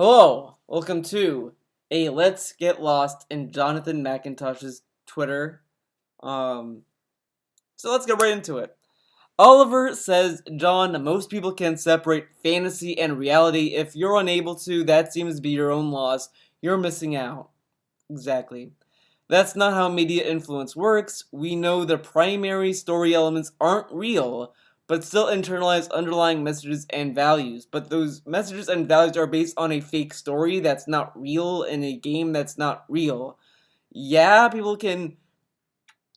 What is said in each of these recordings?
Hello, welcome to a Let's Get Lost in Jonathan Mcintosh's Twitter. Um, so let's get right into it. Oliver says, John, most people can separate fantasy and reality. If you're unable to, that seems to be your own loss. You're missing out. Exactly. That's not how media influence works. We know the primary story elements aren't real, but still internalize underlying messages and values. But those messages and values are based on a fake story that's not real in a game that's not real. Yeah, people can,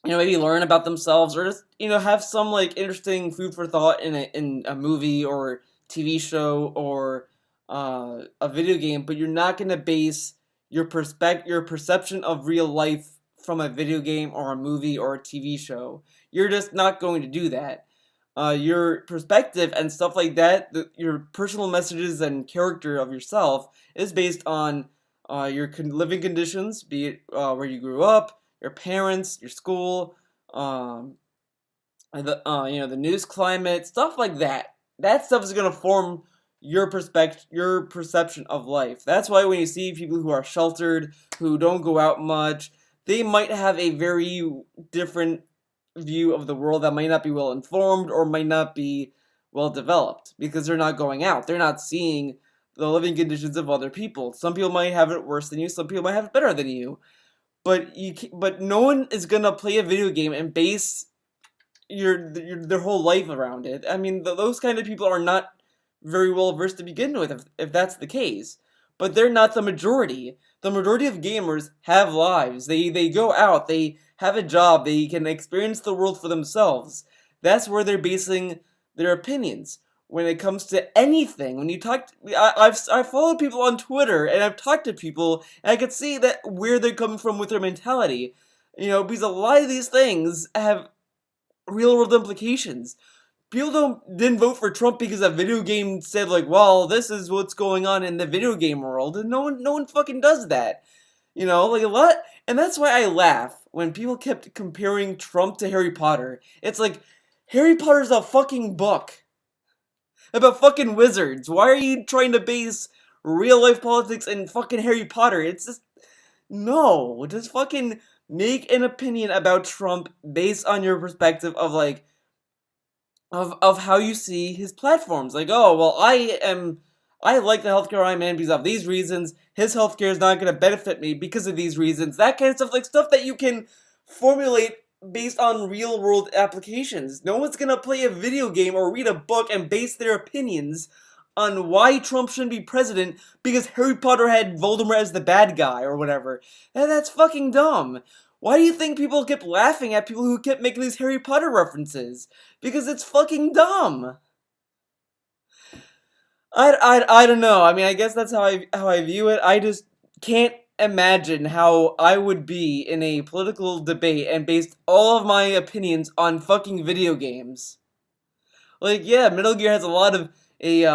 maybe learn about themselves or just, have some like interesting food for thought in a movie or TV show or a video game, but you're not gonna base your perception of real life from a video game or a movie or a TV show. You're just not going to do that. Your perspective and stuff like that, your personal messages and character of yourself is based on your living conditions, be it where you grew up, your parents, your school, um, the news climate, stuff like that. That stuff is gonna form your perception of life. That's why when you see people who are sheltered, who don't go out much, they might have a very different view of the world that might not be well informed or might not be well developed because they're not going out. They're not seeing the living conditions of other people. Some people might have it worse than you. Some people might have it better than you. But no one is gonna play a video game and base their whole life around it. I mean, those kind of people are not very well versed to begin with, if that's the case. But they're not the majority. The majority of gamers have lives. They go out. They have a job. They can experience the world for themselves. That's where they're basing their opinions. When it comes to anything, when you talk, I've followed people on Twitter and I've talked to people, and I can see that where they're coming from with their mentality. Because a lot of these things have real world implications. People didn't vote for Trump because a video game said like, well, this is what's going on in the video game world, and no one fucking does that. Like a lot, and that's why I laugh when people kept comparing Trump to Harry Potter. It's like Harry Potter's a fucking book about fucking wizards. Why are you trying to base real life politics in fucking Harry Potter? It's just no, just fucking make an opinion about Trump based on your perspective of like of how you see his platforms. Like, oh well, I like the healthcare I'm in because of these reasons. His healthcare is not going to benefit me because of these reasons. That kind of stuff, like stuff that you can formulate based on real world applications. No one's going to play a video game or read a book and base their opinions on why Trump shouldn't be president because Harry Potter had Voldemort as the bad guy or whatever. That's fucking dumb. Why do you think people kept laughing at people who kept making these Harry Potter references? Because it's fucking dumb. I don't know. I mean, I guess that's how I view it. I just can't imagine how I would be in a political debate and based all of my opinions on fucking video games. Like, yeah, Metal Gear has a lot of a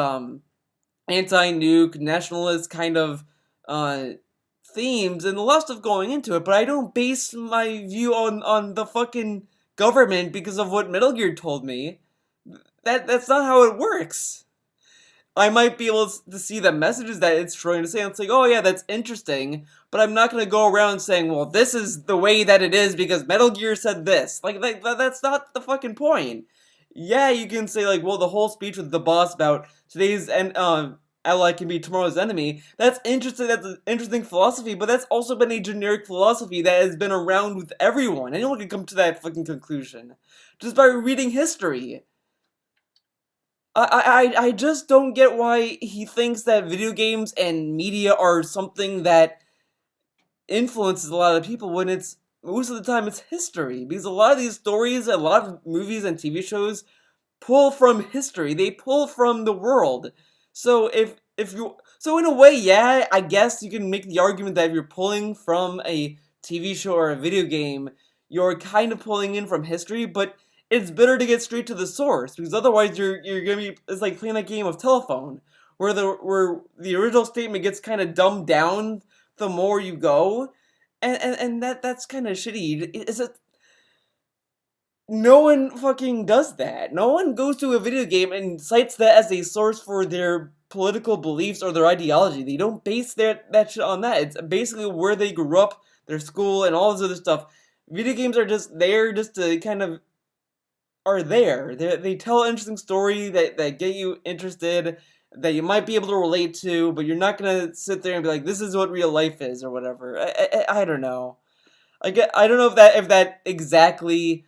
anti-nuke, nationalist kind of uh themes and a lot of stuff going into it, but I don't base my view on the fucking government because of what Metal Gear told me. That's not how it works. I might be able to see the messages that it's trying to say, and it's like, oh yeah, that's interesting, but I'm not gonna go around saying, well, this is the way that it is because Metal Gear said this. Like, that's not the fucking point. Yeah, you can say, like, well, the whole speech with the boss about today's ally can be tomorrow's enemy. That's interesting, that's an interesting philosophy, but that's also been a generic philosophy that has been around with everyone. Anyone can come to that fucking conclusion. Just by reading history. I just don't get why he thinks that video games and media are something that influences a lot of people when it's most of the time it's history. Because a lot of these stories, a lot of movies and TV shows pull from history. They pull from the world. So if you so in a way, yeah, I guess you can make the argument that if you're pulling from a TV show or a video game, you're kind of pulling in from history, but it's better to get straight to the source because otherwise you're gonna be it's like playing a game of telephone where the original statement gets kind of dumbed down the more you go, and that's kind of shitty. Is it? No one fucking does that. No one goes to a video game and cites that as a source for their political beliefs or their ideology. They don't base that shit on that. It's basically where they grew up, their school, and all this other stuff. Video games are just there just to kind of are there. They tell an interesting story that get you interested, that you might be able to relate to, but you're not gonna sit there and be like, this is what real life is or whatever. I don't know. I don't know if that exactly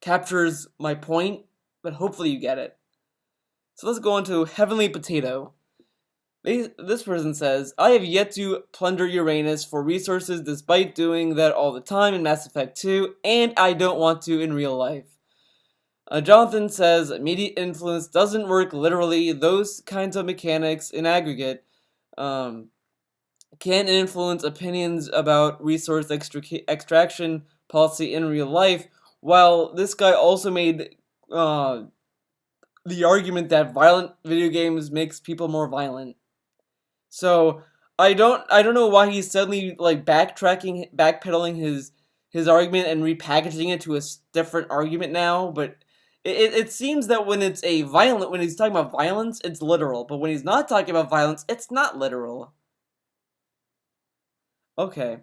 captures my point, but hopefully you get it. So let's go on to Heavenly Potato. This person says, I have yet to plunder Uranus for resources despite doing that all the time in Mass Effect 2, and I don't want to in real life. Jonathan says, media influence doesn't work literally. Those kinds of mechanics in aggregate can influence opinions about resource extraction policy in real life, while this guy also made the argument that violent video games makes people more violent. So I don't know why he's suddenly like backpedaling his argument and repackaging it to a different argument now. But it seems that when he's talking about violence, it's literal. But when he's not talking about violence, it's not literal. Okay.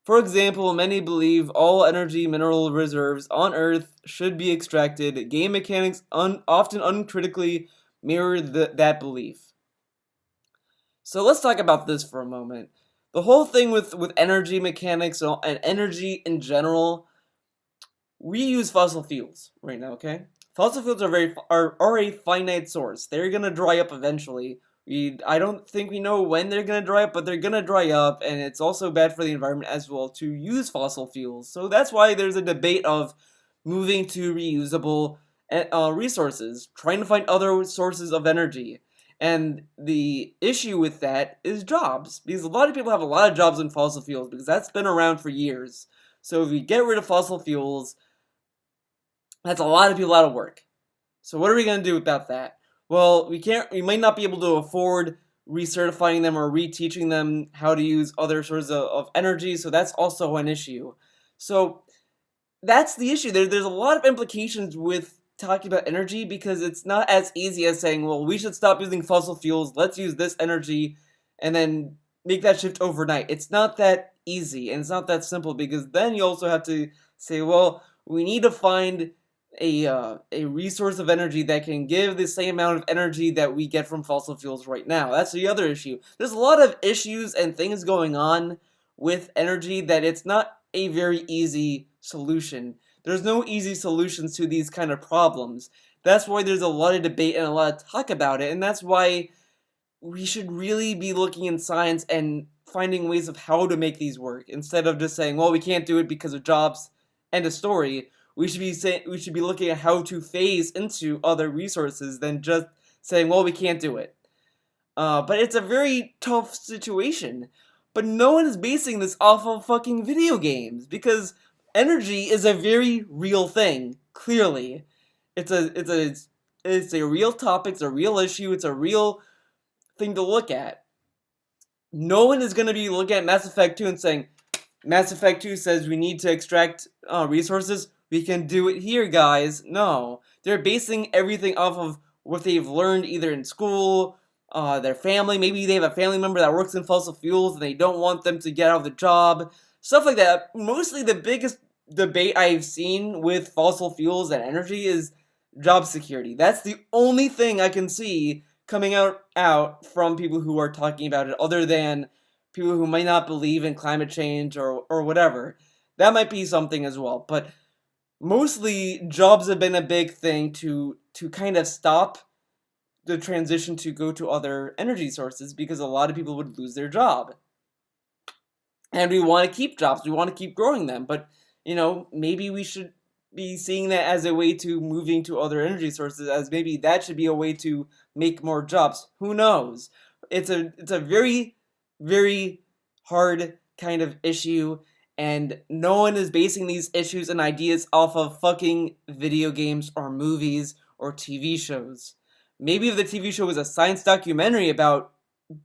For example, many believe all energy mineral reserves on Earth should be extracted. Game mechanics often uncritically mirror that belief. So let's talk about this for a moment. The whole thing with energy mechanics and energy in general, we use fossil fuels right now, okay? Fossil fuels are a finite source. They're gonna dry up eventually. I don't think we know when they're gonna dry up, but they're gonna dry up, and it's also bad for the environment as well to use fossil fuels. So that's why there's a debate of moving to reusable resources, trying to find other sources of energy. And the issue with that is jobs, because a lot of people have a lot of jobs in fossil fuels, because that's been around for years. So if we get rid of fossil fuels, that's a lot of people out of work. So what are we going to do about that? Well, we might not be able to afford recertifying them or reteaching them how to use other sources of energy, so that's also an issue. So that's the issue. There's a lot of implications with talking about energy, because it's not as easy as saying, well, we should stop using fossil fuels, let's use this energy, and then make that shift overnight. It's not that easy, and it's not that simple, because then you also have to say, well, we need to find a resource of energy that can give the same amount of energy that we get from fossil fuels right now. That's the other issue. There's a lot of issues and things going on with energy that it's not a very easy solution. There's no easy solutions to these kind of problems. That's why there's a lot of debate and a lot of talk about it, and that's why we should really be looking in science and finding ways of how to make these work, instead of just saying, well, we can't do it because of jobs, end of story. We should be looking at how to phase into other resources than just saying, well, we can't do it. But it's a very tough situation. But no one is basing this off of fucking video games, because energy is a very real thing. Clearly, it's a real topic. It's a real issue. It's a real thing to look at. No one is going to be looking at Mass Effect 2 and saying, Mass Effect 2 says we need to extract resources. We can do it here, guys. No, they're basing everything off of what they've learned either in school, their family. Maybe they have a family member that works in fossil fuels and they don't want them to get out of the job. Stuff like that. Mostly the biggest debate I've seen with fossil fuels and energy is job security. That's the only thing I can see coming out from people who are talking about it, other than people who might not believe in climate change or whatever. That might be something as well. But mostly jobs have been a big thing to kind of stop the transition to go to other energy sources, because a lot of people would lose their job. And we want to keep jobs, we want to keep growing them, but maybe we should be seeing that as a way to moving to other energy sources, as maybe that should be a way to make more jobs. Who knows? It's a very, very hard kind of issue, and no one is basing these issues and ideas off of fucking video games or movies or TV shows. Maybe if the TV show was a science documentary about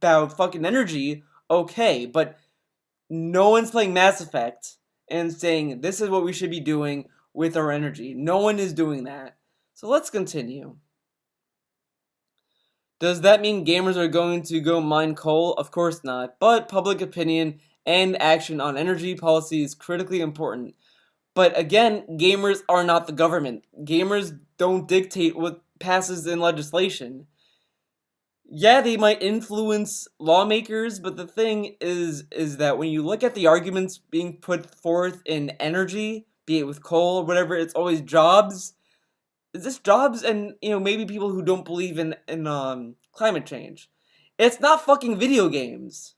fucking energy, okay, but no one's playing Mass Effect and saying this is what we should be doing with our energy. No one is doing that. So let's continue. Does that mean gamers are going to go mine coal? Of course not. But public opinion and action on energy policy is critically important. But again, gamers are not the government. Gamers don't dictate what passes in legislation. Yeah, they might influence lawmakers, but the thing is that when you look at the arguments being put forth in energy, be it with coal or whatever, it's always jobs. Is this jobs and maybe people who don't believe in climate change. It's not fucking video games.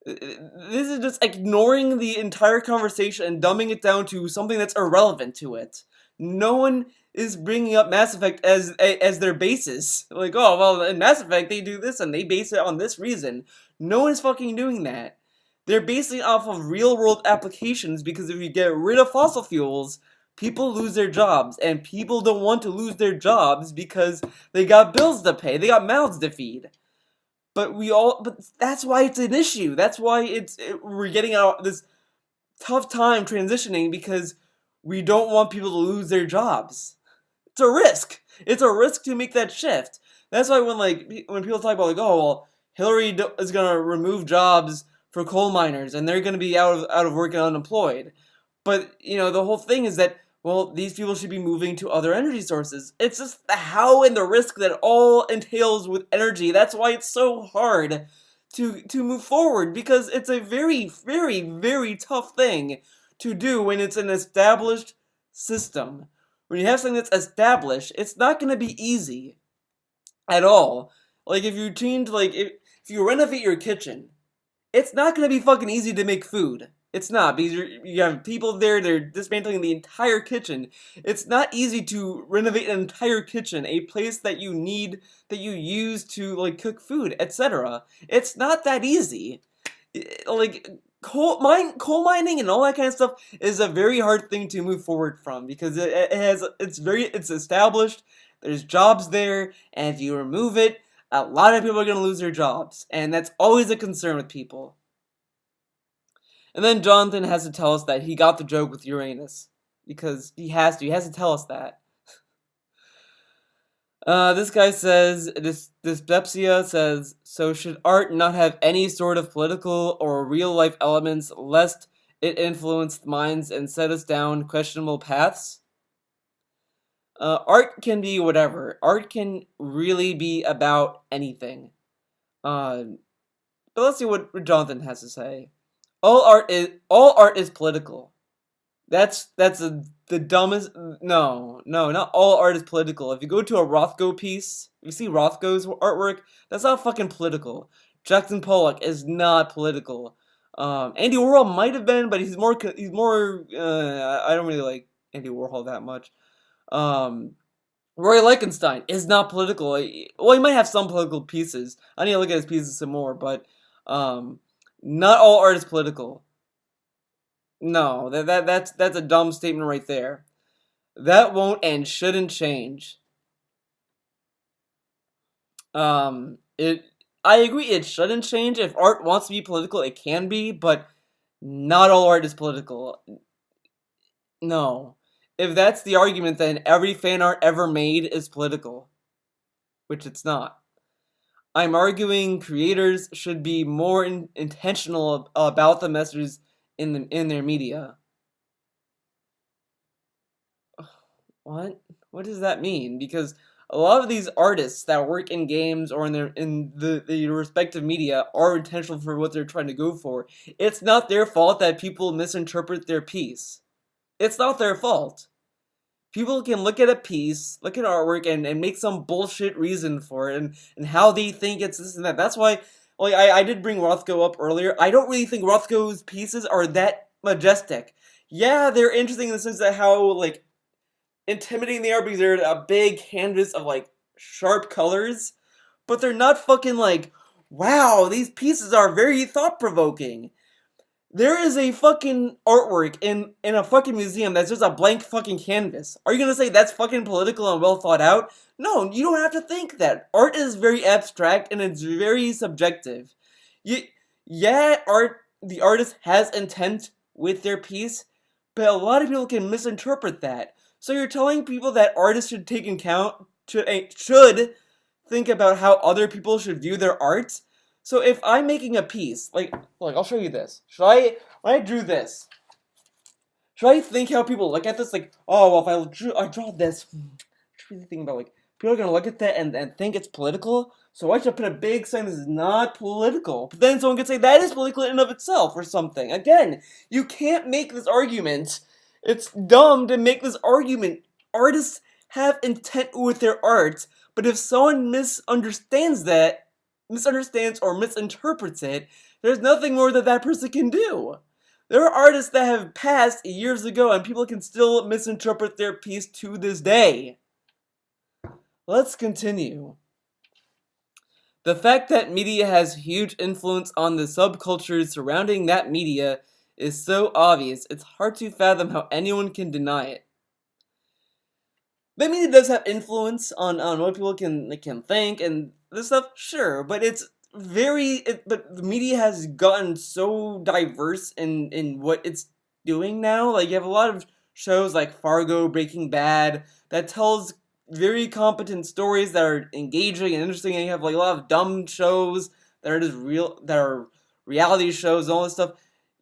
This is just ignoring the entire conversation and dumbing it down to something that's irrelevant to it. No one is bringing up Mass Effect as their basis. Like, oh, well, in Mass Effect they do this and they base it on this reason. No one is fucking doing that. They're basing it off of real-world applications because if you get rid of fossil fuels, people lose their jobs, and people don't want to lose their jobs because they got bills to pay, they got mouths to feed. But that's why it's an issue. That's why we're getting out this tough time transitioning because we don't want people to lose their jobs. It's a risk. It's a risk to make that shift. That's why when people talk about oh well, Hillary is gonna remove jobs for coal miners and they're gonna be out of work and unemployed. But the whole thing is that well, these people should be moving to other energy sources. It's just the how and the risk that all entails with energy. That's why it's so hard to move forward, because it's a very, very, very tough thing to do when it's an established system. When you have something that's established, it's not going to be easy at all. Like if you change, if you renovate your kitchen, it's not going to be fucking easy to make food. It's not, because you have people there, they're dismantling the entire kitchen. It's not easy to renovate an entire kitchen, a place that you use to, cook food, etc. It's not that easy. Coal mining and all that kind of stuff is a very hard thing to move forward from, because it's established, there's jobs there, and if you remove it, a lot of people are going to lose their jobs, and that's always a concern with people. And then Jonathan has to tell us that he got the joke with Uranus. Because he has to tell us that. This guy says, Dyspepsia says, so should art not have any sort of political or real-life elements lest it influence minds and set us down questionable paths? Art can be whatever. Art can really be about anything. But let's see what Jonathan has to say. All art is political. That's the dumbest. No, not all art is political. If you go to a Rothko piece, you see Rothko's artwork. That's not fucking political. Jackson Pollock is not political. Andy Warhol might have been, but he's more. I don't really like Andy Warhol that much. Roy Lichtenstein is not political. Well, he might have some political pieces. I need to look at his pieces some more, but not all art is political. No, that's a dumb statement right there. That won't and shouldn't change. I agree it shouldn't change. If art wants to be political, it can be, but not all art is political. No. If that's the argument, then every fan art ever made is political, which it's not. I'm arguing creators should be more intentional about the messages in their media. What? What does that mean? Because a lot of these artists that work in games or in the respective media are intentional for what they're trying to go for. It's not their fault that people misinterpret their piece. It's not their fault. People can look at a piece, look at artwork, and make some bullshit reason for it, and how they think it's this and that. That's why, I did bring Rothko up earlier. I don't really think Rothko's pieces are that majestic. Yeah, they're interesting in the sense that how, intimidating they are because they're a big canvas of, sharp colors. But they're not fucking wow, these pieces are very thought-provoking. There is a fucking artwork in a fucking museum that's just a blank fucking canvas. Are you gonna say that's fucking political and well thought out? No, you don't have to think that. Art is very abstract and it's very subjective. The artist has intent with their piece, but a lot of people can misinterpret that. So you're telling people that artists should take account, should think about how other people should view their art. So if I'm making a piece, like I'll show you this. When I drew this, should I think how people look at this? Like, oh, well, if I draw this, should really think about, like, people are gonna look at that and think it's political. So I should put a big sign that is not political. But then someone could say that is political in and of itself or something. Again, you can't make this argument. It's dumb to make this argument. Artists have intent with their art, but if someone misunderstands or misinterprets it, there's nothing more that that person can do. There are artists that have passed years ago and people can still misinterpret their piece to this day. Let's continue. The fact that media has huge influence on the subcultures surrounding that media is so obvious, it's hard to fathom how anyone can deny it. The media does have influence on what people can think and this stuff, sure, but but the media has gotten so diverse in what it's doing now. Like, you have a lot of shows like Fargo, Breaking Bad, that tells very competent stories that are engaging and interesting, and you have like a lot of dumb shows that are reality shows and all this stuff.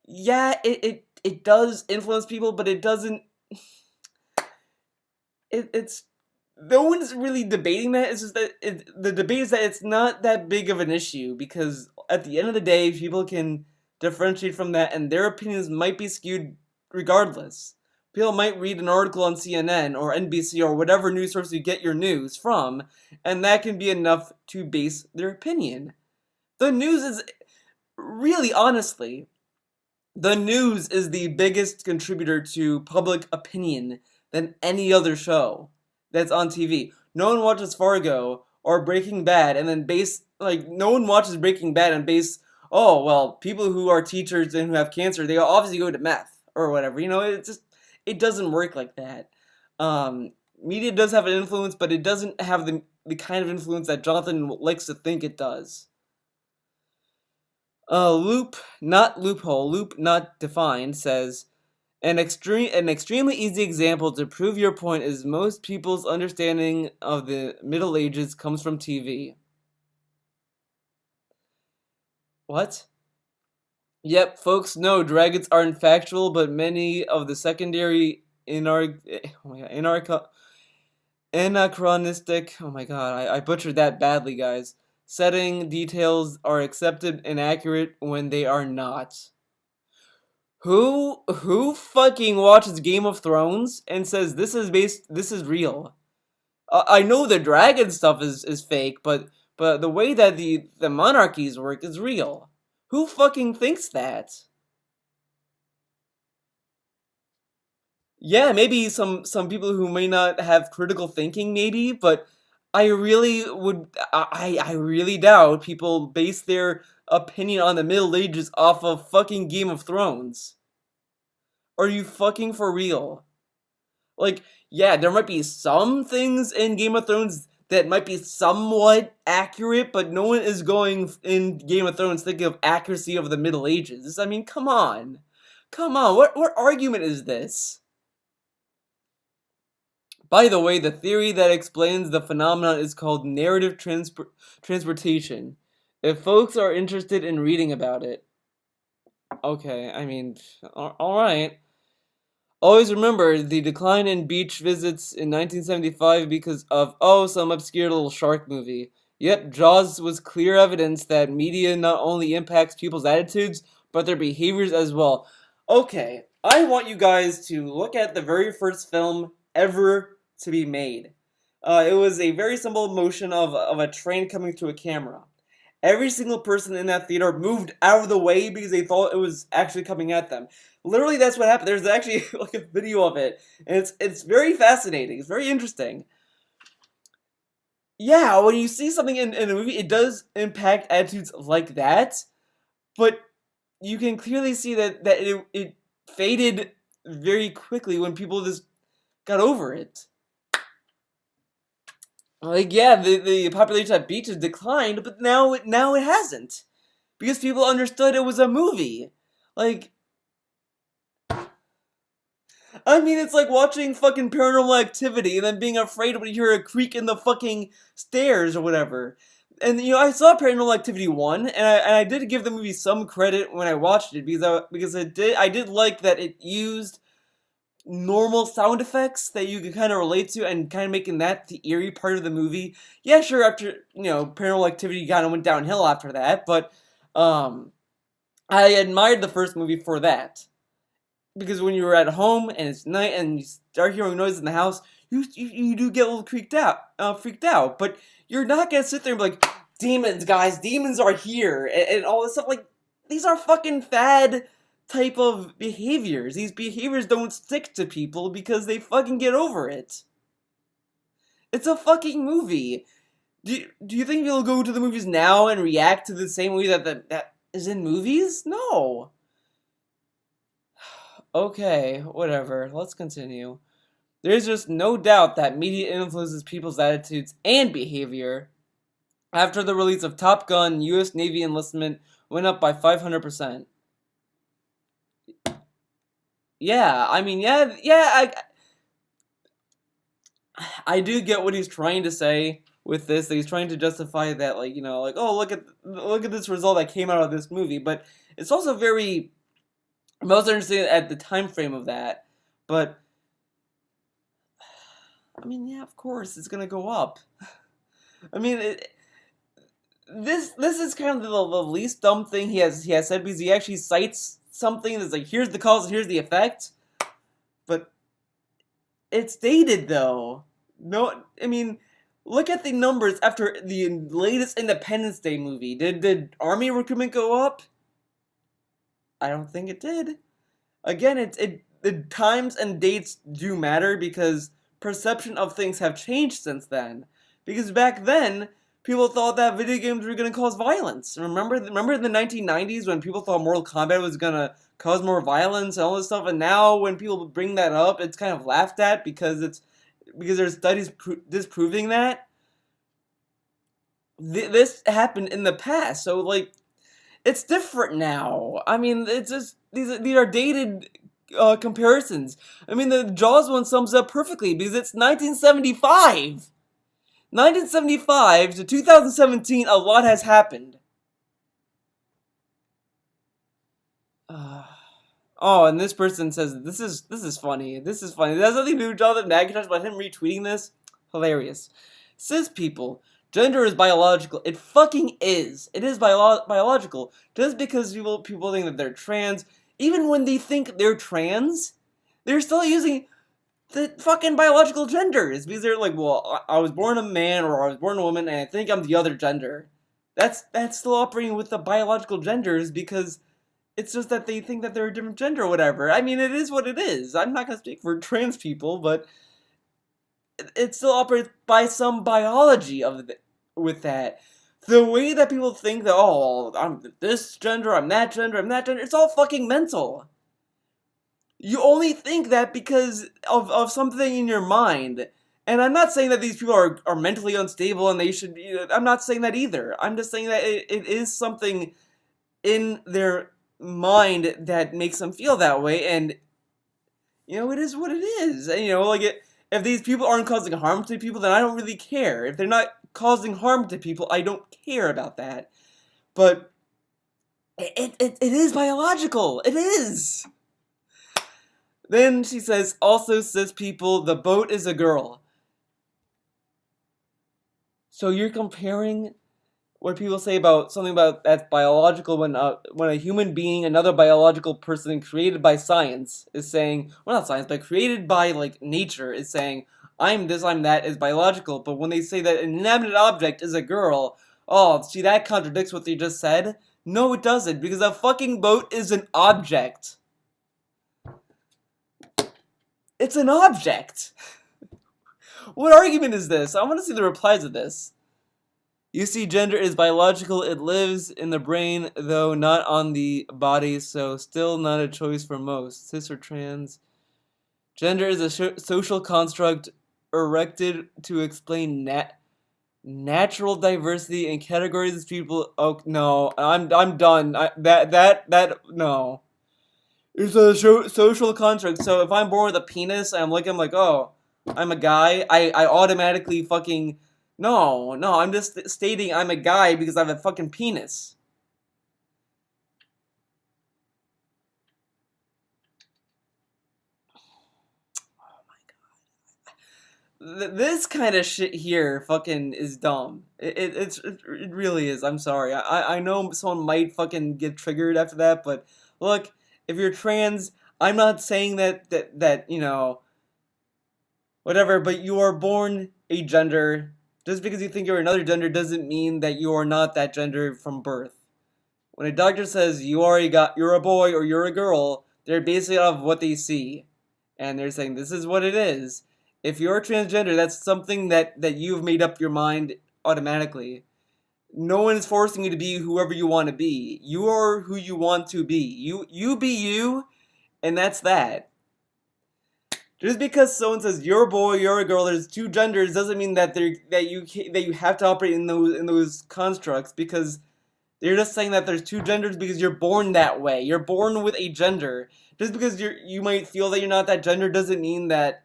Yeah, it does influence people, but it doesn't. It's no one's really debating that. It's just that the debate is that it's not that big of an issue, because at the end of the day, people can differentiate from that, and their opinions might be skewed regardless. People might read an article on CNN or NBC or whatever news source you get your news from, and that can be enough to base their opinion. The news is, really honestly, the news is the biggest contributor to public opinion than any other show that's on TV. No one watches Fargo or Breaking Bad and then no one watches Breaking Bad and oh, well, people who are teachers and who have cancer, they obviously go to meth or whatever. It doesn't work like that. Media does have an influence, but it doesn't have the kind of influence that Jonathan likes to think it does. Loop, not loophole, loop not defined, says, an extremely easy example to prove your point is most people's understanding of the Middle Ages comes from TV. What? Yep, folks know dragons aren't factual, but many of the secondary anachronistic, oh my god, I butchered that badly, guys, setting details are accepted and accurate when they are not. Who fucking watches Game of Thrones and says this is real? I know the dragon stuff is fake, but the way that the monarchies work is real. Who fucking thinks that? Yeah, maybe some people who may not have critical thinking, maybe, but I really doubt people base their opinion on the Middle Ages off of fucking Game of Thrones. Are you fucking for real? Like, yeah, there might be some things in Game of Thrones that might be somewhat accurate, but no one is going in Game of Thrones thinking of accuracy of the Middle Ages. I mean, come on. Come on, what argument is this? By the way, the theory that explains the phenomenon is called narrative transportation. If folks are interested in reading about it. Okay, I mean, alright. Always remember the decline in beach visits in 1975 because of, some obscure little shark movie. Yep, Jaws was clear evidence that media not only impacts people's attitudes, but their behaviors as well. Okay, I want you guys to look at the very first film ever to be made. It was a very simple motion of a train coming to a camera. Every single person in that theater moved out of the way because they thought it was actually coming at them. Literally, that's what happened. There's actually like a video of it, and it's very fascinating. It's very interesting. Yeah, when you see something in a movie, it does impact attitudes like that, but you can clearly see that it faded very quickly when people just got over it. Like, yeah, the population at beaches declined, but now it hasn't. Because people understood it was a movie. Like, I mean, it's like watching fucking Paranormal Activity and then being afraid when you hear a creak in the fucking stairs or whatever. And I saw Paranormal Activity 1, and I did give the movie some credit when I watched it because I did like that it used normal sound effects that you could kind of relate to and kind of making that the eerie part of the movie. Yeah, sure, after, Paranormal Activity kind of went downhill after that, but I admired the first movie for that. Because when you're at home and it's night and you start hearing noises in the house, you do get a little freaked out. But you're not gonna sit there and be like, demons, guys, demons are here, and all this stuff. Like, these are fucking fad type of behaviors. These behaviors don't stick to people because they fucking get over it. It's a fucking movie. Do you think people go to the movies now and react to the same movie that is in movies? No. Okay, whatever. Let's continue. There's just no doubt that media influences people's attitudes and behavior. After the release of Top Gun, U.S. Navy enlistment went up by 500%. Yeah, I mean, I do get what he's trying to say with this. That he's trying to justify that, oh, look at this result that came out of this movie. But it's also very most interesting at the time frame of that. But I mean, yeah, of course it's gonna go up. I mean, this is kind of the least dumb thing he has said, because he actually cites something that's like, here's the cause and here's the effect. But it's dated though. No, I mean, look at the numbers after the latest Independence Day movie. Did Army recruitment go up? I don't think it did. Again, the times and dates do matter because perception of things have changed since then. Because back then, people thought that video games were going to cause violence. Remember in the 1990s when people thought Mortal Kombat was going to cause more violence and all this stuff, and now when people bring that up, it's kind of laughed at because there's studies disproving that. This happened in the past, so like, it's different now. I mean, it's just these are dated comparisons. I mean, the Jaws one sums up perfectly because it's 1975. 1975 to 2017, a lot has happened. Oh, and this person says this is funny. This is funny. It has nothing to do with Jonathan Mcintosh, but him retweeting this, hilarious. Cis people, gender is biological. It fucking is. It is biological. Just because people think that they're trans, even when they think they're trans, they're still using the fucking biological genders, because they're like, well, I was born a man or I was born a woman, and I think I'm the other gender. That's still operating with the biological genders because it's just that they think that they're a different gender or whatever. I mean, it is what it is. I'm not gonna speak for trans people, but it still operates by some biology with that. The way that people think that, oh, I'm this gender, I'm that gender, it's all fucking mental. You only think that because of something in your mind. And I'm not saying that these people are mentally unstable and they should be. I'm not saying that either. I'm just saying that it is something in their mind that makes them feel that way. And, it is what it is. And, if these people aren't causing harm to people, then I don't really care. If they're not causing harm to people, I don't care about that. But it is biological. It is. Then she says, also cis people, the boat is a girl. So you're comparing what people say about something about that's biological when a human being, another biological person created by science is saying, well, not science, but created by like nature is saying, I'm this, I'm that is biological. But when they say that an inanimate object is a girl, oh, see, that contradicts what they just said? No, it doesn't, because a fucking boat is an object. It's an object. What argument is this? I want to see the replies of this. You see, gender is biological. It lives in the brain, though not on the body, so still not a choice for most. Cis or trans. Gender is a social construct erected to explain natural diversity and categorize people. Oh no, I'm done. No. It's a social construct. So if I'm born with a penis, I'm like, oh, I'm a guy. I automatically fucking no. I'm just stating I'm a guy because I have a fucking penis. This kind of shit here fucking is dumb. It really is. I'm sorry. I know someone might fucking get triggered after that, but look, if you're trans, I'm not saying that whatever, but you are born a gender. Just because you think you're another gender doesn't mean that you are not that gender from birth. When a doctor says you're a boy or you're a girl, they're basing it off what they see, and they're saying this is what it is. If you're transgender, that's something that you've made up your mind automatically. No one is forcing you to be whoever you want to be. You are who you want to be. You be you, and that's that. Just because someone says you're a boy, you're a girl, there's two genders doesn't mean that you have to operate in those constructs, because they're just saying that there's two genders because you're born that way. You're born with a gender. Just because you might feel that you're not that gender doesn't mean that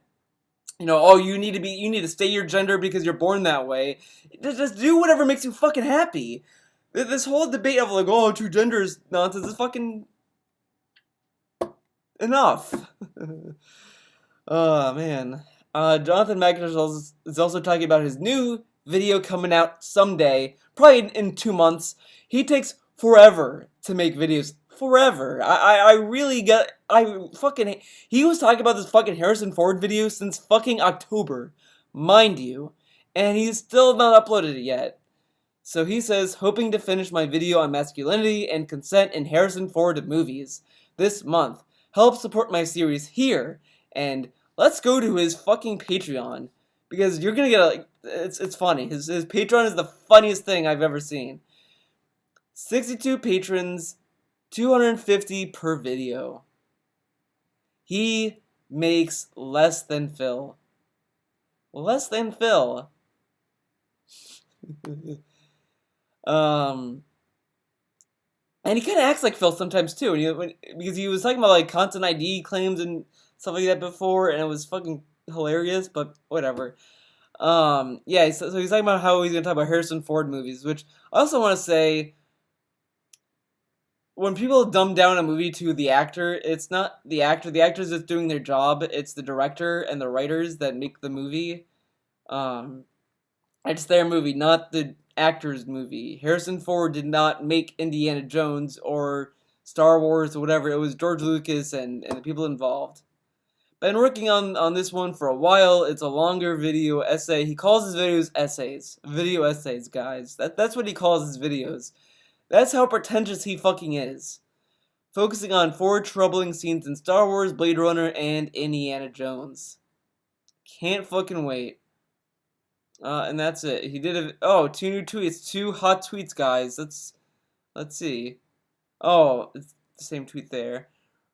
oh, you need to stay your gender because you're born that way. Just do whatever makes you fucking happy. This whole debate of like, oh, two genders nonsense is fucking enough. Oh man. Jonathan Mcintosh is also talking about his new video coming out someday, probably in 2 months. He takes forever to make videos. Forever. I really get. He was talking about this fucking Harrison Ford video since fucking October, mind you, and he's still not uploaded it yet. So he says, hoping to finish my video on masculinity and consent in Harrison Ford movies this month. Help support my series here, and let's go to his fucking Patreon, because you're gonna get it's funny. His Patreon is the funniest thing I've ever seen. 62 patrons, 250 per video. He makes less than Phil. Less than Phil. And he kind of acts like Phil sometimes too, because he was talking about like content ID claims and stuff like that before, and it was fucking hilarious. But whatever. Yeah. So he's talking about how he's gonna talk about Harrison Ford movies, which I also want to say, when people dumb down a movie to the actor, it's not the actor. The actor's just doing their job. It's the director and the writers that make the movie. Um, it's their movie, not the actor's movie. Harrison Ford did not make Indiana Jones or Star Wars or whatever. It was George Lucas and the people involved. Been working on this one for a while. It's a longer video essay. He calls his videos essays. Video essays, guys. That's what he calls his videos. That's how pretentious he fucking is. Focusing on 4 troubling scenes in Star Wars, Blade Runner, and Indiana Jones. Can't fucking wait. And that's it. He did 2 new tweets. 2 hot tweets, guys. Let's see. Oh, it's the same tweet there.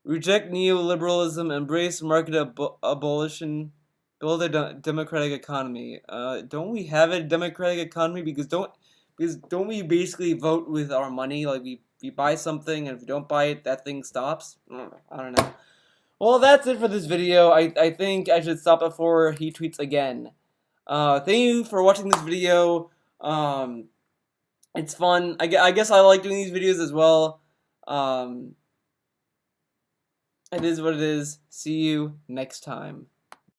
Reject neoliberalism, embrace market abolition, build a democratic economy. Don't we have a democratic economy? Because don't we basically vote with our money? Like we buy something, and if we don't buy it, that thing stops? I don't know. Well, that's it for this video. I think I should stop before he tweets again. Thank you for watching this video. It's fun. I guess I like doing these videos as well. It is what it is. See you next time.